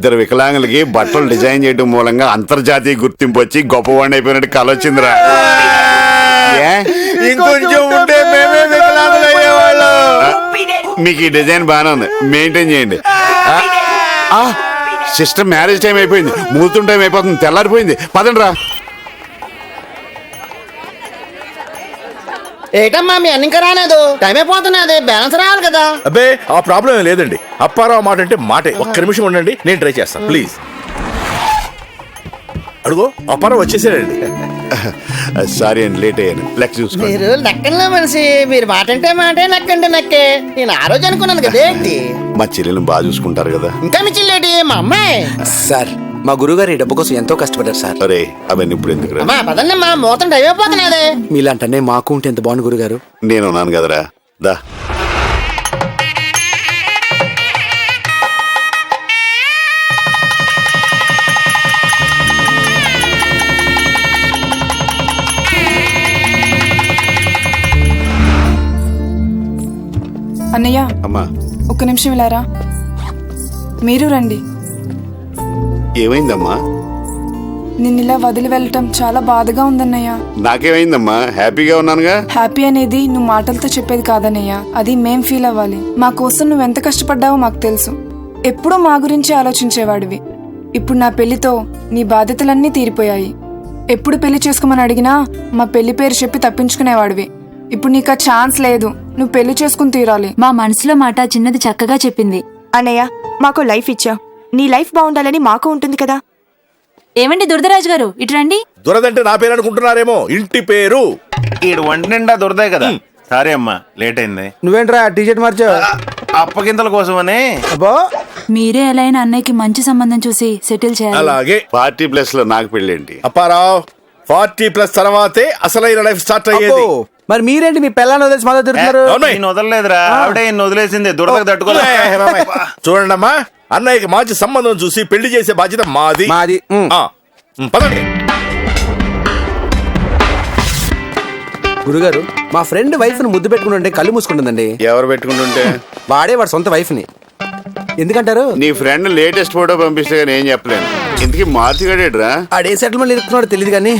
ఇద్దరు వికలాంగులకి బట్టలు డిజైన్ చేయడం మూలంగా అంతర్జాతీయ గుర్తింపు వచ్చి గొప్పవాడిని అయిపోయినట్టు కళ వచ్చిందిరా. ఇంకొంచెం ఉంటే మేమే వికలాంగులు అయ్యేవాళ్ళం. మీకు ఈ డిజైన్ బాగానే ఉంది, మెయింటైన్ చేయండి. సిస్టర్ మ్యారేజ్ టైం అయిపోయింది, ముహూర్తం టైం అయిపోతుంది, తెల్లారిపోయింది, పదండి రా. ఏటమ్మా మీ అన్ని ఇంకా రాలేదు, టైం అయిపోతున్నది, బ్యాలెన్స్ రావాలి కదా. అబ్బే ఆ ప్రాబ్లం లేదండి. అప్పారావు మాట అంటే మాటే. ఒక్క నిమిషం ఉండండి, నేను ట్రై చేస్తాను ప్లీజ్. అడుగో అప్పారావు వచ్చేసాడండి. సారీ అండి, లేట్ అయ్యాను. లెక్క చూసుకోండి. మీరు లెక్కల్లో మనిషి, మీరు మాట అంటే మాటే, లెక్క అంటే లెక్కే. నేను ఆ రోజు అనుకున్నాను కదా ఏంటి. మా చెల్లెలను బాగా చూసుకుంటారు కదా. ఇంకా మీ చెల్లేటి మా అమ్మాయి. సార్ మా గురుగారు ఈ డబ్బు కోసం ఎంతో కష్టపడ్డారు సార్. అరే అవన్నీ ఇప్పుడు ఎందుకు రా. అమ్మా పదండి మా మూతం టైం అయిపోతున్నది. మీలాంటనే మాకు ఉంటే ఎంత బాగుంది గురుగారు. నేను ఉన్నాను కదరా, దా. అన్నయ్య అమ్మా ఒక్క నిమిషం ఇలారా. మీరు రండి. ఏమైందమ్మా? నిన్నిలా వదిలి వెళ్ళటం చాలా బాధగా ఉందన్నయ్య. నాకేమైందమ్మా, హ్యాపీగా ఉన్నానుగా. హ్యాపీ అనేది నువ్వు మాటలతో చెప్పేది కాదన్నయ్య, అది మేం ఫీల్ అవ్వాలి. మా కోసం నువ్వెంత కష్టపడ్డావో మాకు తెలుసు. ఎప్పుడూ మా గురించి ఆలోచించేవాడివి. ఇప్పుడు నా పెళ్లితో నీ బాధ్యతలన్నీ తీరిపోయాయి. ఎప్పుడు పెళ్లి చేసుకోమని అడిగినా మా పెళ్లి పేరు చెప్పి తప్పించుకునేవాడివి. ఇప్పుడు నీకు ఆ ఛాన్స్ లేదు, నువ్వు పెళ్లి చేసుకుని తీరాలి. మా మనసులో మాట చిన్నది చక్కగా చెప్పింది. అన్నయ్య మాకు లైఫ్ ఇచ్చావు, నీ లైఫ్ బాగుండాలని మాకు ఉంటుంది కదా. ఏమండి దురదరాజు గారు, ఇటు రండి. దురదంటే నా పేరు అనుకుంటున్నారేమో, ఇంటి పేరు. ఈడు వంట నిండా దొరదాయి కదా. సారీ అమ్మా, లేట్ అయింది. నువ్వేంట్రా టీషర్ట్ మార్చావు? అప్పగింతల కోసమని. అబ్బో మీరే ఎలా అయినా అన్నయ్యకి మంచి సంబంధం చూసి సెటిల్ చేయాలి. అలాగే. పార్టీ ప్లస్ లో నాకు పెళ్ళేంటి? అప్పారావు 40+ తర్వాతే అసలైన లైఫ్ స్టార్ట్ అయ్యేది. మరి మీరేంటి మీ పిల్లని వదిలేసి మొదలు తిరుగుతున్నారు? నేను వదలలేదురా, ఆవిడే ఈయన వదిలేసింది. దురదకు తట్టుకోలే. చూడండి అమ్మా, అన్నయ్యకి మంచి సంబంధం చూసి పెళ్లి చేసే బాధ్యత మాది. మాది. పదండి. గురుగారు మా ఫ్రెండ్ వైఫ్ ని ముద్దు పెట్టుకుంటుంటే కళ్ళు మూసుకుంటుందండి. ఎవరు పెట్టుకుంటుంటే? వాడే వాడు సొంత వైఫ్ ని. ఎందుకంటారు? నీ ఫ్రెండ్ లేటెస్ట్ ఫోటో పంపిస్తే కానీ ఏం చెప్పలేను. ఇంతకీ మార్చిగాడేట్రా? ఆడే సెటిల్మెంట్ ఇరుక్కున్నాడో తెలియదు కానీ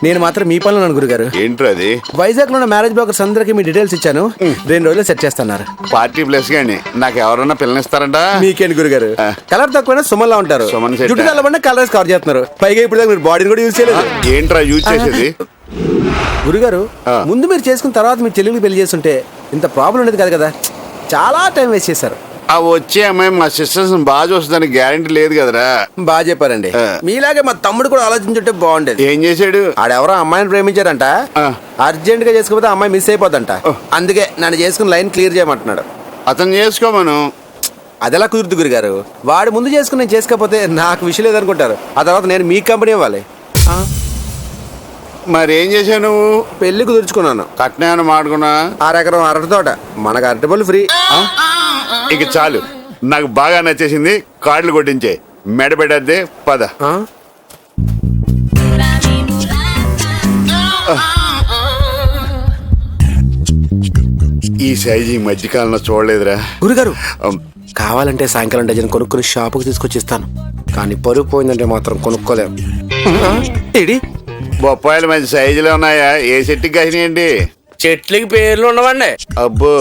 నేను మాత్రం మీ పనులు ఉన్నాను గురుగారు. ఏంట్రా అది? వైజాగ్ లో ఉన్న మ్యారేజ్ బ్రోకర్స్ అందరికి మీ డీటెయిల్స్ ఇచ్చాను, 2 రోజులు సెట్ చేస్తున్నారు. పార్టీ ప్లస్ గాని నాకు ఎవరన్నా పిల్లనిస్తారంట? మీకేంటి గురుగారు, కలర్ తక్కువైనా సుమన్లా ఉంటారు. సుమన్ సెట్. జుట్టు తెల్లబడిన కలర్స్ కవర్ చేస్తున్నారు. పైగా ఇప్పుడు మీరు బాడీని కూడా యూజ్ చేయలేదు. ఏంట్రా యూజ్ చేసేది? గురుగారు ముందు మీరు చేసుకున్న తర్వాత మీ చెల్లెలికి పెళ్లి చేస్తుంటే ఇంత ప్రాబ్లం ఉండేది కాదు కదా. చాలా టైం వేస్ట్ చేశారు. ఆ వచ్చే అమ్మాయి మా సిస్టర్స్ బాగా చూస్తుందని గ్యారంటీ లేదు కదరా. బాగా చెప్పారండి. మీలాగే మా తమ్ముడు కూడా ఆలోచించుంటే బాగుండేది. ఏం చేశాడు? ఆడెవరో అమ్మాయిని ప్రేమించారంట, అర్జెంట్ గా చేసుకోకపోతే అమ్మాయి మిస్ అయిపోద్దంట. అందుకే నన్ను చేసుకుని లైన్ క్లియర్ చేయమంటున్నాడు. అతను చేసుకోమను. అదెలా కుదురుతు గురుగారు, వాడు ముందు చేసుకుని నేను చేసుకోకపోతే నాకు విషయం లేదనుకుంటారు. ఆ తర్వాత నేను మీ కంపెనీ ఇవ్వాలి. మరి ఏం చేశావు నువ్వు? పెళ్లి కుదుర్చుకున్నాను. కట్నం మాడుకున్నా? 6 ఎకరం అరటి తోట, మనకు అరటి పళ్ళు ఫ్రీ. ఇక చాలు, నాకు బాగా నచ్చేసింది. కార్డులు కొట్టించే, మెడ పెట్టద్దే, పద. ఈ సైజు ఈ మధ్యకాలంలో చూడలేదురా. గురుగారు కావాలంటే సాయంకాలం డజన్ కొనుక్కుని షాపుకి తీసుకొచ్చి ఇస్తాను, కానీ పరుగు పోయిందంటే మాత్రం కొనుక్కోలేం. బొప్పాయిలు మంచి సైజులో ఉన్నాయా? ఏ చెట్టుకి కాసినాయండి? చెట్లకి పేర్లు ఉండవండి. అబ్బో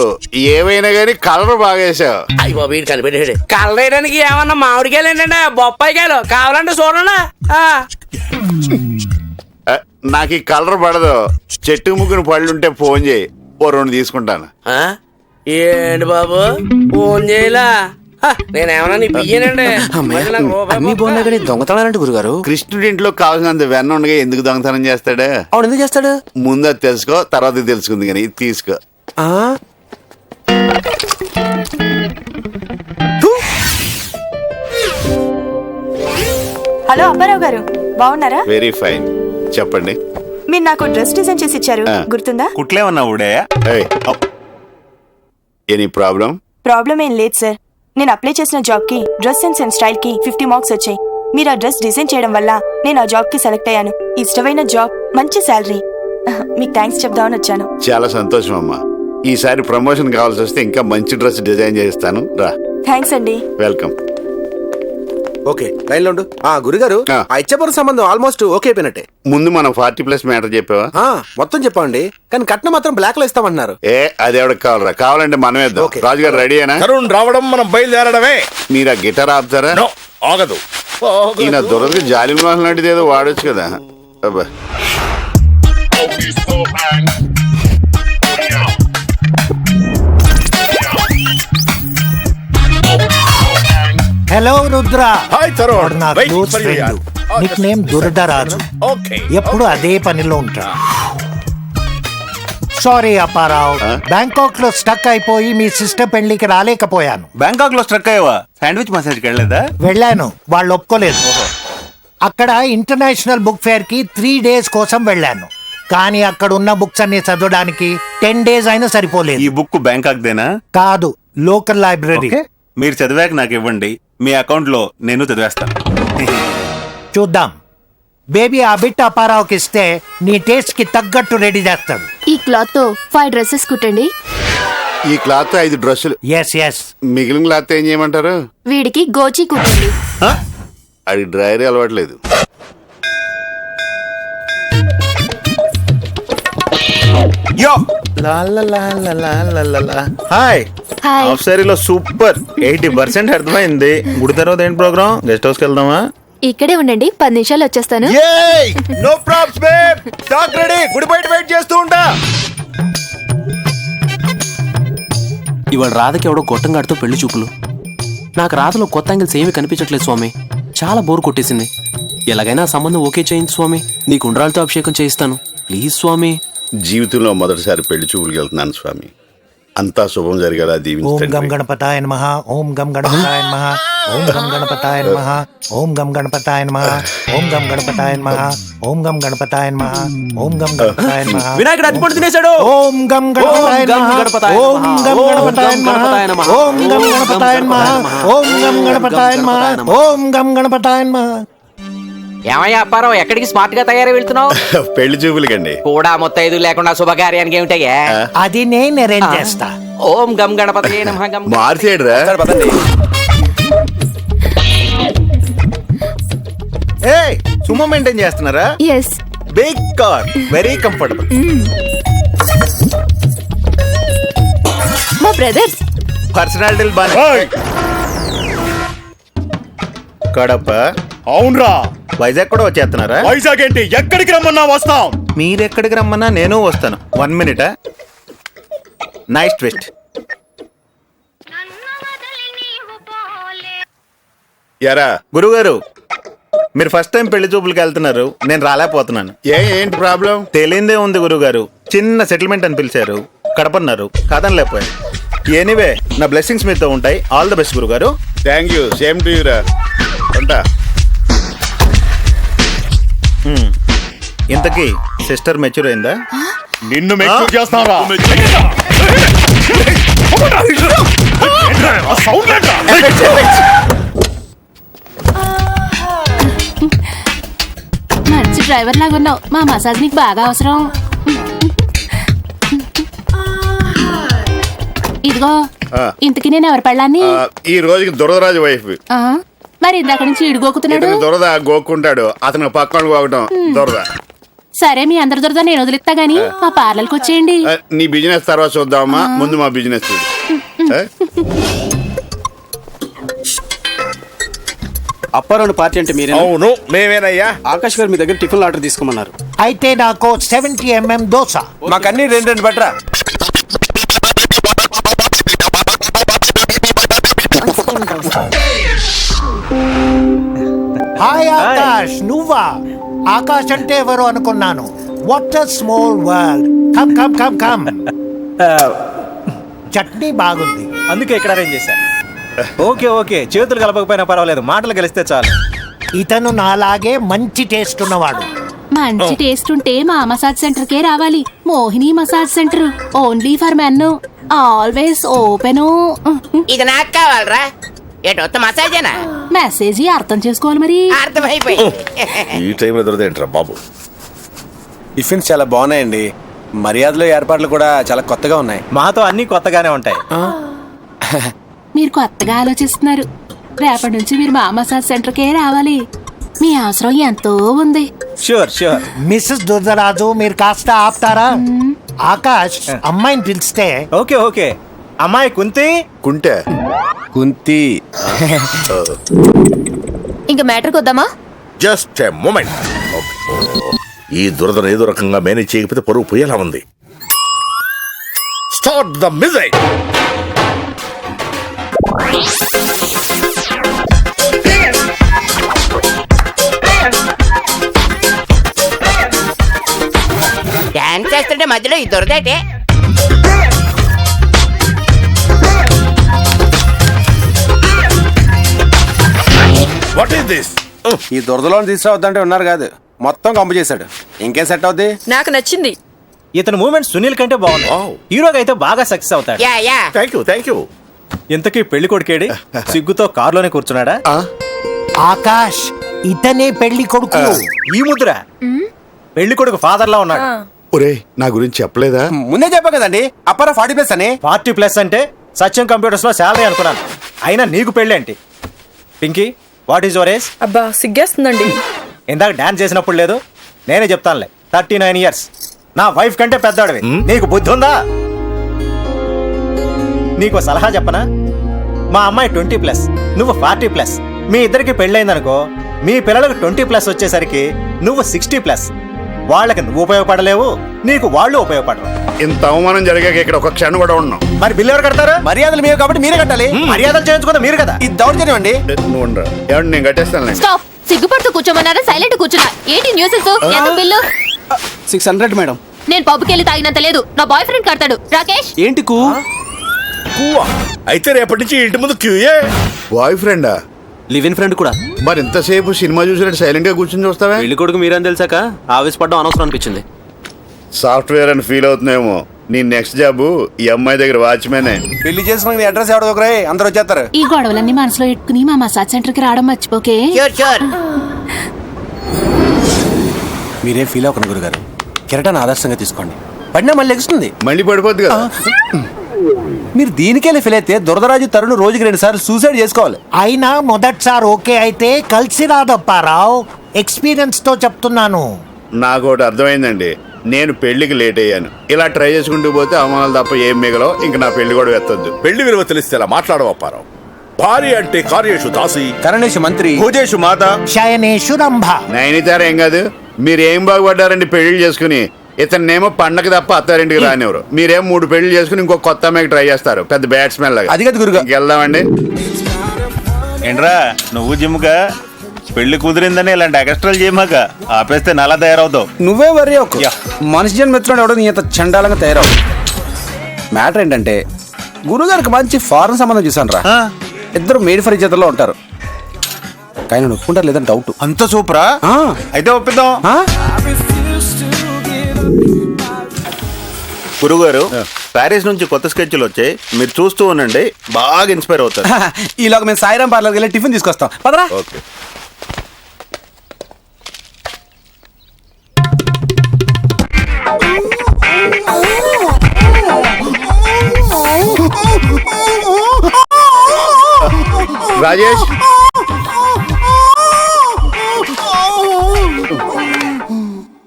ఏమైనా గానీ కలర్ బాగా వేసావు. అయ్యో వీడు కనిపెట్టాడు. కలర్ వేయడానికి ఏమన్నా మామిడికాయలు ఏంటంటే బొప్పాయికాయలు కావాలంటే చూడండి. నాకు ఈ కలర్ పడదు. చెట్టు ముగ్గురు పళ్ళుంటే ఫోన్ చేయి, ఓ 2 తీసుకుంటాను. ఏంటి బాబు ఫోన్ చేయలా? నేనేమన్నా నీ బియ్యనండి. అన్ని బాగున్నాయి కానీ దొంగతనాలంటే గురుగారు. కృష్ణుడి ఇంట్లో కావాల్సినంత వెన్న ఉండగా ఎందుకు దొంగతనం చేస్తాడు? అవును ఎందుకు చేస్తాడు? ముందు అది తెలుసుకో, తర్వాత తెలుసుకుంది కానీ తీసుకో. హలో అప్పారావు గారు, బాగున్నారా? Very fine. చెప్పండి. మీరు నాకు డ్రెస్ డిజైన్ చేసి ఇచ్చారు, గుర్తుందా? కుట్లేమన్నా ఊడే? Any problem? ప్రాబ్లం ఏం లేదు సార్. నేను అప్లై చేసిన జాబ్ కి డ్రెస్ సెన్స్ అండ్ స్టైల్ కి 50 మార్క్స్ వచ్చాయి. మీరు ఆ డ్రెస్ డిజైన్ చేయడం వల్ల నేను ఆ జాబ్ కి సెలెక్ట్ అయ్యాను. ఇష్టమైన జాబ్, మంచి శాలరీ. మీకు థ్యాంక్స్ చెప్దామని వచ్చాను. చాలా సంతోషం అమ్మా. ఈసారి ప్రమోషన్ కావాల్సి వస్తే ఇంకా మంచి డ్రెస్ డిజైన్ చేస్తాను. రా. థ్యాంక్స్ అండి. వెల్కమ్. ఓకే లైన్లో ఉండు. గురుగారు ఆ. ఆ ఇచ్చపురం సంబంధం ఆల్మోస్ట్ ఓకే అయిపోయినట్టే. ముందు మనం 40+ మ్యాటర్ చెప్పావా? మొత్తం చెప్పండి, కానీ కట్నం మాత్రం బ్లాక్ లో ఇస్తామన్నారు. అది ఎవరికి కావాలరా? కావాలంటే మనం వేద్దాం. ఓకే. రాజుగారు రెడీయేనా? తరుణ్ రావడం మనం బయలుదేరడమే. మీరు ఆ గిటార్ ఆపుతారా? నో, ఆగదు. ఈయన దొరది జాలి మోహన్ లాంటిది ఏదో వాడొచ్చు కదా. అబ్బా. Hello Rudra, hi Tarun. నా Wait close for you, friend. yaar. Nick name Duradaraju. Okay. ఎప్పుడు అదే పనిలో ఉంటా. సారీ అప్పారావు, బ్యాంకాక్ లో స్టక్ అయిపోయి మీ సిస్టర్ పెళ్లికి రాలేకపోయాను. బ్యాంకాక్ లో స్ట్రక్ అయ్యావా? శాండ్విచ్ మసాజ్ కి వెళ్ళలేదా? వెళ్ళాను, వాళ్ళు ఒప్పుకోలేదు. అక్కడ ఇంటర్నేషనల్ బుక్ ఫేర్ కి 3 days కోసం వెళ్ళాను. కానీ అక్కడ ఉన్న బుక్స్ అన్ని చదవడానికి 10 days అయినా సరిపోలేదు. ఈ బుక్ బ్యాంకాక్ దేనా? కాదు, లోకల్ లైబ్రరీ. మీరు చదివాక నాకు ఇవ్వండి, మీ అకౌంట్ లో నేను చదివేస్తాను. చూద్దాం. బేబీ ఆ బిట్ అప్పారావుకి ఇస్తే నీ టేస్ట్ కి తగ్గట్టు రెడీ చేస్తాడు. ఈ క్లాత్ తో 5 dresses కుట్టండి. ఈ క్లాత్ 5 డ్రెస్సులు. Yes yes. మిగిలిన క్లాత్ ఏం చేయమంటారు? వీడికి గోచి కుట్టండి. అది డ్రైరీ అలవాట్లేదు. Yo hi. హాయ్. హాఫ్ సారీలో సూపర్. 80% అర్థమైంది. గుడి తర్వాత ఏంటి ప్రోగ్రామ్? గెస్ట్ హౌస్ కి వెళ్దామా? ఇక్కడే ఉండండి, 10 నిమిషాలు వచ్చేస్తాను. No probs babe. Doc ready. గుడి బయట వెయిట్ చేస్తూ ఉంటా. ఇవాళ రాధకి ఎవడో గొట్టం గాడితో పెళ్లి చూపులు. నాకు రాధలో కొత్త యాంగిల్స్ ఏమీ కనిపించట్లేదు స్వామి. చాలా బోర్ కొట్టేసింది. ఎలాగైనా ఆ సంబంధం ఓకే చేయించు స్వామి. నీకు ఉండ్రాలతో అభిషేకం చేయిస్తాను ప్లీజ్ స్వామి. జీవితంలో మొదటిసారి పెళ్లి చూపులకు వెళ్తున్నాను స్వామి. అంతా శుభం జరిగేలా ఓం గం దీవించండి. గణపతాయ నమః. ఓం గం గణపతాయ నమః. ఓం గం గణపతాయ నమః. ఓం గం గణపతాయ నమః. ఓం గం గణపతాయ నమః. ఓం గం గణపతాయ నమః. ఓం గం గణపతాయ నమః. వినాయకుడు అతిపండు తినేశాడు. ఓం గం గణపతాయ నమః. ఓం గం గణపతాయ నమః. ఓం గం గణపతాయ నమః. ఓం గం గణపతాయ నమః. ఓం గం గణపతాయ నమః. ఏమయ్యా అప్పారావు, ఎక్కడికి స్మార్ట్ గా తయారై వెళ్తున్నావు? పెళ్లి చూపులకండి. కూడా మొత్తైదు లేకుండా శుభకార్యానికి ఏమిటయ్యా? అది నేను అరేంజ్ చేస్తా. ఓం గం గణపతి నమః. గం మార్చేయడురా. సుమో మెయింటైన్ చేస్తున్నారా? Yes. Big car, very comfortable. మా బ్రదర్స్. పర్సనాలిటీ బాగా. కడప. అవునరా. వైజాగ్ కూడా వచ్చేస్తున్నారా? వైజాగ్ ఏంటి, ఎక్కడికి రమ్మన్నా వస్తాం. మీరెక్కడికి రమ్మన్నా నేను వస్తాను. 1 minute. Nice twist. ఎరా గురుగారు, మీరు ఫస్ట్ టైం పెళ్లి చూపులకి వెళ్తున్నారు, నేను రాలేకపోతున్నాను. ఏంటి ప్రాబ్లం? తెలియందే ఉంది గురుగారు. చిన్న సెటిల్మెంట్ అని పిలిచారు, కడపన్నారు, కాదనలేకపోయాను. ఎనీవే, నా బ్లెస్సింగ్స్ మీతో ఉంటాయి. ఆల్ ద బెస్ట్ గురుగారు. Thank you. Same to you రా. ఉంటా. ఇంతకీ సిస్టర్ మెచ్యూర్ అయిందా? నిన్ను మెచ్యూర్ చేస్తారా? మంచి డ్రైవర్ లాగా ఉన్నావు. మా మసాజ్ నీకు బాగా అవసరం. ఇదిగో, ఇంతకి నేను ఎవరి పెళ్ళాన్ని? ఈ రోజుకి దురదరాజు వైఫ్. మరి ఇందాక నుంచి ఇడుగోకుతున్నాడు. దురద గోక్కుంటాడు, అతను పక్కన గోకటం దురద. సరే, మీ అందరి దొరద నేను వదిలిస్తా గానీ మా పార్లర్కి వచ్చేయండి. నీ బిజినెస్ తర్వాత చూద్దామా, ముందు మా బిజినెస్ చూడు. అప్పారావు పార్టీ అంటే మీరే? అవును, మేమేనయ్యా. ఆకాష్ గారు మీ దగ్గర టిఫిన్ ఆర్డర్ తీసుకోమన్నారు. అయితే నాకు 70 mm దోశ. మాకన్నీ 2 బట్రా. హాయ్ ఆకాష్, నువ్వా? ఆకాష్ అంటే ఎవరు అనుకున్నాను. What a small world. Come come come come. Chutney బాగుంది, అందుకే ఇక్కడ అరేంజ్ చేశాను. ఓకే ఓకే, చేతులు కలపకపోయినా పర్వాలేదు, మాటలు కలిస్తే చాలు. ఇతను నాలాగే మంచి టేస్ట్ ఉన్నవాడు. మంచి టేస్ట్ ఉంటే మా మసాజ్ సెంటర్ కే రావాలి. Mohini massage centre, only for men, always open. ఇది నాకు కావాలరా? ఏటొత్త మసాజేనా? మెసేజ్ అర్థం చేసుకోవాలి మరి. అర్థమైపోయింది. ఈ టైంలో దొరదేంట్రా బాబు. టిఫిన్స్ చాలా బాగున్నాయండి. మర్యాదలు ఏర్పాట్లు కూడా చాలా కొత్తగా ఉన్నాయి. మాతో అన్ని కొత్తగానే ఉంటాయి. మీరు కొత్తగా ఆలోచిస్తున్నారు. రేపటి నుంచి మీరు మా మసాజ్ సెంటర్కే రావాలి. మీ అవసరం ఎంతో ఉంది. Sure sure. మిస్సెస్ దుర్దరాజు మీరు కాస్త ఆపుతారా? ఆకాష్ అమ్మాయిని పిలిస్తే. Okay okay. అమ్మాయి కుంతి. కుంటే కుంతి. ఇంక మ్యాటర్కి వద్దామా? Just a moment. ఈ దురదను ఏదో రకంగా మేనేజ్ చేయకపోతే పరువు పోయేలా ఉంది. Start the music. డాన్స్ చేస్తుంటే మధ్యలో ఈ దొరదేటే. What is this? ఈ దురదలో తీసుకురావద్దంటే ఉన్నారు కాదు, మొత్తం కంపు చేశాడు. ఇంకేం సెట్ అవుద్ది? నాకు నచ్చింది. ఇతని మూమెంట్ సునీల్ కంటే బాగుంది. హీరోగా అయితే బాగా సక్సెస్ అవుతాడు. Yeah yeah. Thank you. ఇంతకీ పెళ్లి కొడుకేడి? సిగ్గుతో కారులోనే కూర్చున్నాడా? ఆకాష్ ఇతనే పెళ్లి కొడుకు. ఈ ముద్ర పెళ్లి కొడుకు ఫాదర్ లా ఉన్నాడు. ఒరే నా గురించి చెప్పలేదా? ముందే చెప్పా కదండి, అప్పారా 40+ అని. 40+ అంటే సత్యం కంప్యూటర్స్ లో శాలరీ అనుకున్నాను. అయినా నీకు పెళ్లి ఏంటి? Pinky, what is your age? అబ్బా సిగ్గేస్తుందండి. ఇందాక డాన్స్ చేసినప్పుడు లేదు, నేనే చెప్తానులే. 39 years. నా వైఫ్ కంటే పెద్దవాడివి. నీకు బుద్ధి ఉందా? నీకు సలహా చెప్పనా? మా అమ్మాయి 20+, నువ్వు 40+. మీ ఇద్దరికి పెళ్ళైందనుకో, మీ పిల్లలకు 20+ వచ్చేసరికి నువ్వు 60+. వాళ్ళకి నువ్వు ఉపయోగపడలేవు, నీకు వాళ్ళు ఉపయోగపడరు. ఇంత అవమానం జరిగాక ఇక్కడ ఒక క్షణం కూడా ఉన్నాం. మరి బిల్లు ఎవరు కడతారు? మర్యాదలు మీవి కాబట్టి మీరే కట్టాలి. మర్యాదలు చేయించుకుందా మీరు కదా. ఇది దౌర్జన్యం అండి. నువ్వు ఉండరా, ఏమండి నేను కట్టేస్తాను. స్టాప్. సిగ్గుపడుతూ కూర్చోమన్నారా? సైలెంట్ కూర్చున్నా. ఏంటి న్యూసెస్? ఎంత బిల్లు? 600 మేడం. నేను పబ్కి వెళ్ళి తాగినంత లేదు. నా బాయ్ ఫ్రెండ్ కడతాడు. రాకేష్. ఏంటి కూ? అయితే రేపటి నుంచి ఇంటి ముందు క్యూయే. బాయ్ ఫ్రెండా? లివ్ ఇన్ ఫ్రెండ్ కూడా. మరి ఇంతసేపు సినిమా చూసినట్టు సైలెంట్ గా కూర్చొని చూస్తావా? పెళ్లి కొడుకు మీరని తెలిసాక ఆవేశపడ్డం అనవసరం అనిపించింది. సాఫ్ట్వేర్ అని ఫీల్ అవుతున్నాయేమో. నీ నెక్స్ట్ జాబ్ ఈ అమ్మాయి దగ్గర వాచ్మెనే. పెళ్లి చేసుకుని అడ్రస్ ఎవడో ఒకరే, అందరూ వచ్చేస్తారు. ఈ గొడవలన్నీ మనసులో పెట్టుకుని మా మసాజ్ సెంటర్కి రావడం మర్చిపోకే. Sure sure. మీరేం ఫీల్ అవ్వకండి గురుగారు, కిరటాన్ని ఆదర్శంగా తీసుకోండి. పడినా మళ్ళీ ఎగుస్తుంది. మళ్ళీ పడిపోద్ది కదా. మీరు దీనికెళ్ళి ఫీల్ అయితే దురదరాజు తరుణ్ రోజుకి 2 సార్లు సూసైడ్ చేసుకోవాలి. అయినా మొదటిసారి ఓకే అయితే కలిసి రాదప్పారావు. ఎక్స్పీరియన్స్ తో చెప్తున్నాను. నాకు ఒకటి అర్థమైందండి. నేను పెళ్లికి లేట్ అయ్యాను. ఇలా ట్రై చేసుకుంటూ పోతే అవమానాలు తప్ప ఏం మిగలవు. ఇంక నా పెళ్లి కూడా ఎత్తొద్దు. పెళ్లి విలువ తెలిస్తే ఇలా మాట్లాడవప్పారావు. భార్య అంటే కార్యేషు దాసి, కరణేషు మంత్రి, భోజేషు మాత, శయనేషు రంభ. నైనితార ఏం కాదు. మీరేం బాగుపడ్డారండి పెళ్లి చేసుకుని. ఇతన్నేమో పండగ తప్ప అత్తారింటికి రానివ్వరు. మీరేం 3 పెళ్లి చేసుకుని ఇంకో కొత్త అమ్మాయికి ట్రై చేస్తారు. పెద్ద బ్యాట్స్మెన్ లాగా. అది కదా గురుగా. వెళ్దామండి. ఏంట్రా నువ్వు జిమ్గా పెళ్లి కుదిరిందని ఇలాంటి ఎక్స్ట్రాలు చేయమాక. ఆపేస్తే నలా తయారవుతావు. నువ్వే వర్రీ ఒక మనిషి జన్మ ఎత్తున్నాడు ఎవడో నీ అంత చండాలంగా తయారవు. మ్యాటర్ ఏంటంటే గురుగారికి మంచి ఫారెన్ సంబంధం చూసాను రా. ఇద్దరు మేడ్ ఫర్ ఈచ్ అదర్లో ఉంటారు. కానీ నేను ఒప్పుకుంటారు లేదని డౌట్. అంత సూపరా? అయితే ఒప్పిద్దాం. గురుగారు, ప్యారిస్ నుంచి కొత్త స్కెచ్లు వచ్చాయి, మీరు చూస్తూ ఉండండి, బాగా ఇన్స్పైర్ అవుతారు. ఈలోగా మేము సాయిరాం పార్లర్కి వెళ్ళి టిఫిన్ తీసుకొస్తాం. పదరా. ఓకే. రాజేష్,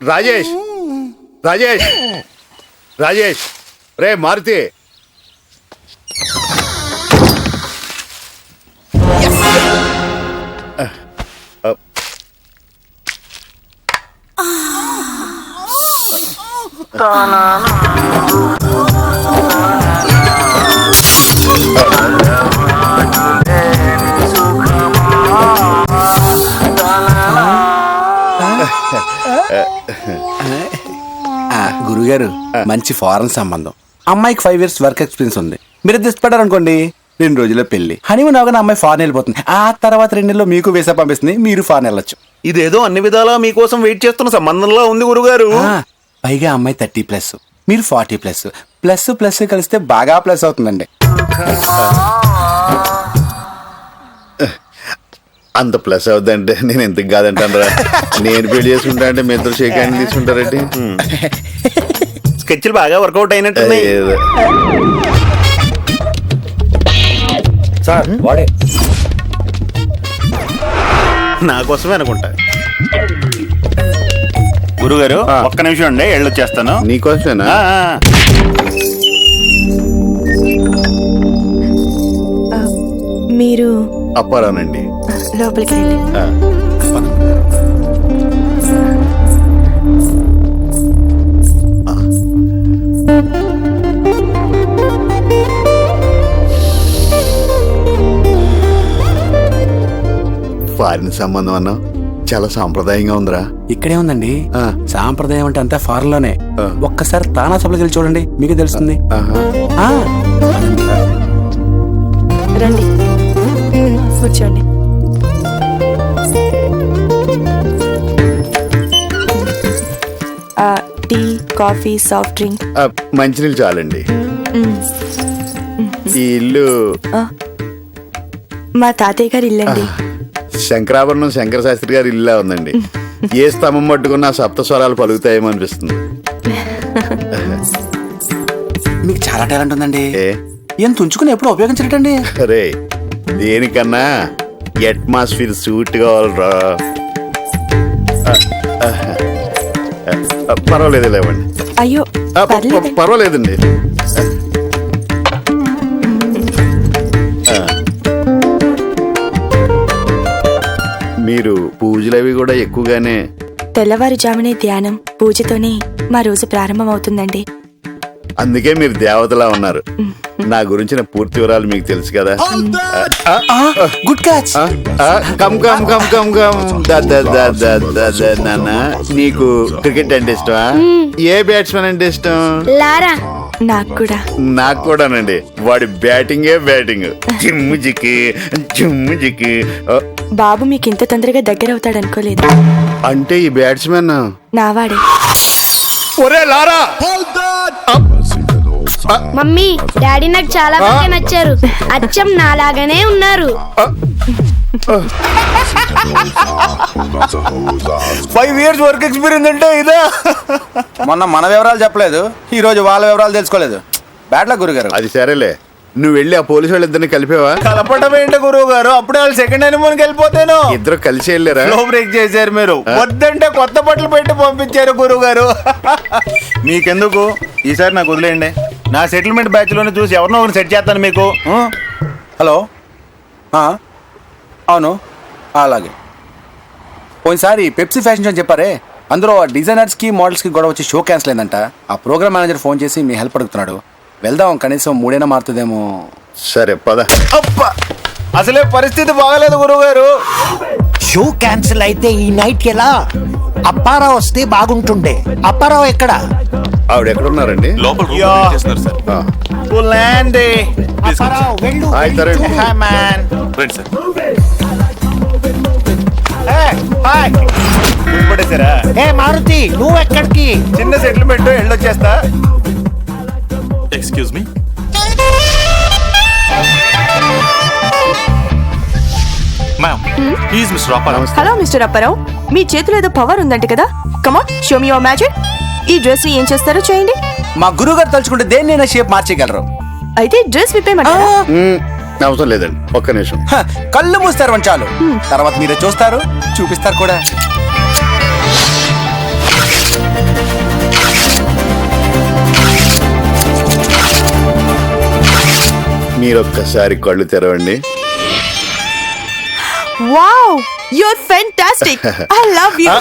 రాజేష్, రాజేష్, రాజేష్, రే మారుతి. గురుగారు, మంచి ఫారెన్ సంబంధం, అమ్మాయికి 5 years వర్క్ ఎక్స్పీరియన్స్ ఉంది. మీరు ఇష్టపడ్డారు అనుకోండి, 2 రోజుల్లో పెళ్లి. హనీమూన్ అవగానే అమ్మాయి ఫారెన్ వెళ్ళిపోతుంది. ఆ తర్వాత 2 నెలల్లో మీకు వీసా పంపిస్తుంది, మీరు ఫారెన్ వెళ్ళొచ్చు. ఇదేదో అన్ని విధాలా మీకోసం వెయిట్ చేస్తున్న సంబంధంలో ఉంది గురుగారు. పైగా అమ్మాయి 30+, మీరు 40+. ప్లస్ ప్లస్ కలిస్తే బాగా ప్లస్ అవుతుందండి. అంత ప్లస్ అవుద్దంటే నేను ఎందుకు కాదంటాను రా. నేను పెళ్లి చేసుకుంటా అంటే మీ ఇద్దరు షేక్ హ్యాండ్ తీసుకుంటారండి. స్కెచ్లు బాగా వర్కౌట్ అయినట్టు. సార్ వాడే నా కోసమే అనుకుంటా. గురుగారు ఒక్క నిమిషం అండి, వెళ్ళొచ్చేస్తాను. నీకోసమేనా? మీరు అప్పారానండి. లోపలికి రండి. ఫారిన్ సంబంధం అన్నా చాలా సాంప్రదాయంగా ఉందిరా. ఇక్కడే ఉందండి. ఆ. సాంప్రదాయం అంటే అంతా ఫారెన్ లోనే. ఆ. ఒక్కసారి తానా సభలకు వెళ్ళి చూడండి, మీకు తెలుస్తుంది. ఆహా. ఆ. రండి, కూర్చోండి. Tea, coffee, soft drink. మంచినీళ్ళు చాలండి. ఈ ఇల్లు మా తాతయ్య గారి ఇల్లండి. శంకరాభరణం శంకర శాస్త్రి గారి ఇల్లా ఉందండి. ఏ స్తంభం పట్టుకున్నా సప్త స్వరాలు పలుకుతాయేమో అనిపిస్తుంది. మీకు చాలా టాలెంట్ ఉందండి. ఏ ఏం తుంచుకుని ఎప్పుడు ఉపయోగించటండి? అరే దేనికన్నా అట్మాస్ఫియర్ సూట్ కావాలరా. పర్వాలేదు లేవండి. అయ్యో పర్లేదు. పర్వాలేదండి. మీరు పూజలు అవి కూడా ఎక్కువగానే. తెల్లవారుజామునే ధ్యానం పూజతోనే మా రోజు ప్రారంభమవుతుందండి. అందుకే మీరు దేవతలా ఉన్నారు. నా గురించిన పూర్తి వివరాలు మీకు తెలుసు కదా. Good catch. Come come come come come. నాన్న నీకు క్రికెట్ అంటే ఇష్టమా? ఏ బ్యాట్స్మెన్ అంటే ఇష్టం? లారా. నాకు కూడా. నాకు కూడానండి. వాడి బ్యాటింగే బ్యాటింగ్. జిమ్ము జిక్కి జిమ్ము జిక్కి. బాబు మీకు ఇంత తొందరగా దగ్గర అవుతాడు అనుకోలేదు. అంటే ఈ బ్యాట్స్మెన్ నావాడే. ఒరే లారా. మమ్మీ డాడీ నాకు చాలా బాగా నచ్చారు. అచ్చం నాలాగానే ఉన్నారు. 5 years వర్క్ ఎక్స్పీరియన్స్ అంటే ఇదా? మొన్న మన వివరాలు చెప్పలేదు, ఈ రోజు వాళ్ళ వివరాలు తెలుసుకోలేదు. బ్యాడ్ లక్ గురుగారు. అది సరేలే, నువ్వు వెళ్ళి ఆ పోలీసు వాళ్ళిద్దరిని కలిపేవా? కలపడం ఏంటి గురువు గారు, అప్పుడే వాళ్ళు సెకండ్ హనీమూన్కి వెళ్ళిపోతాను. ఇద్దరు కలిసి వెళ్ళారా? స్లో బ్రేక్ చేశారు మీరు. వద్దంటే కొత్త బట్టలు పెట్టి పంపించారు గురువు గారు. మీకెందుకు, ఈసారి నాకు వదిలేయండి. నా సెటిల్మెంట్ బ్యాచ్ లోనే చూసి ఎవరినో ఒకరిని సెట్ చేస్తాను మీకు. హలో. అవును, అలాగే. పోయినసారి పెప్సీ ఫ్యాషన్ షో అని చెప్పారే, అందులో డిజైనర్స్కి మోడల్స్కి గొడవ వచ్చి షో క్యాన్సిల్ అయిందంట. ఆ ప్రోగ్రామ్ మేనేజర్ ఫోన్ చేసి మీ హెల్ప్ అడుగుతున్నాడు. వెళ్దాం, కనీసం 3 మారుతుందేమో. సరే పద. అబ్బా, అసలే పరిస్థితి బాగలేదు గురువు గారు. షో క్యాన్సిల్ అయితే ఈ నైట్ ఎలా? అప్పారావు వస్తే బాగుంటుండే. అప్పారావు ఎక్కడ? ఆవిడ ఎక్కడున్నారండి? అప్పారావు వెళ్ళు. ఏ మారుతి, నువ్వు ఎక్కడికి? చిన్న సెటిల్మెంట్ వెళ్ళొచ్చేస్తా. Excuse me. Hello mister Apparao, మీ చేతిలో ఏదో పవర్ ఉందంట కదా. Come on, show me your magic. ఈ డ్రెస్ ని ఏం చేస్తారో చేయండి. మా గురువు గారు తలుచుకుంటే దేన్నైనా షేప్ మార్చేయగలరు. అయితే డ్రెస్ విప్పేయమంటారా? అవసరం లేదండి, ఒక్క నిమిషం. కళ్ళు మూస్తారు చాలు, తర్వాత మీరే చూస్తారు, చూపిస్తారు కూడా. మీరొక్కసారి కళ్ళు తెరవండి. Wow, you're fantastic. I love you.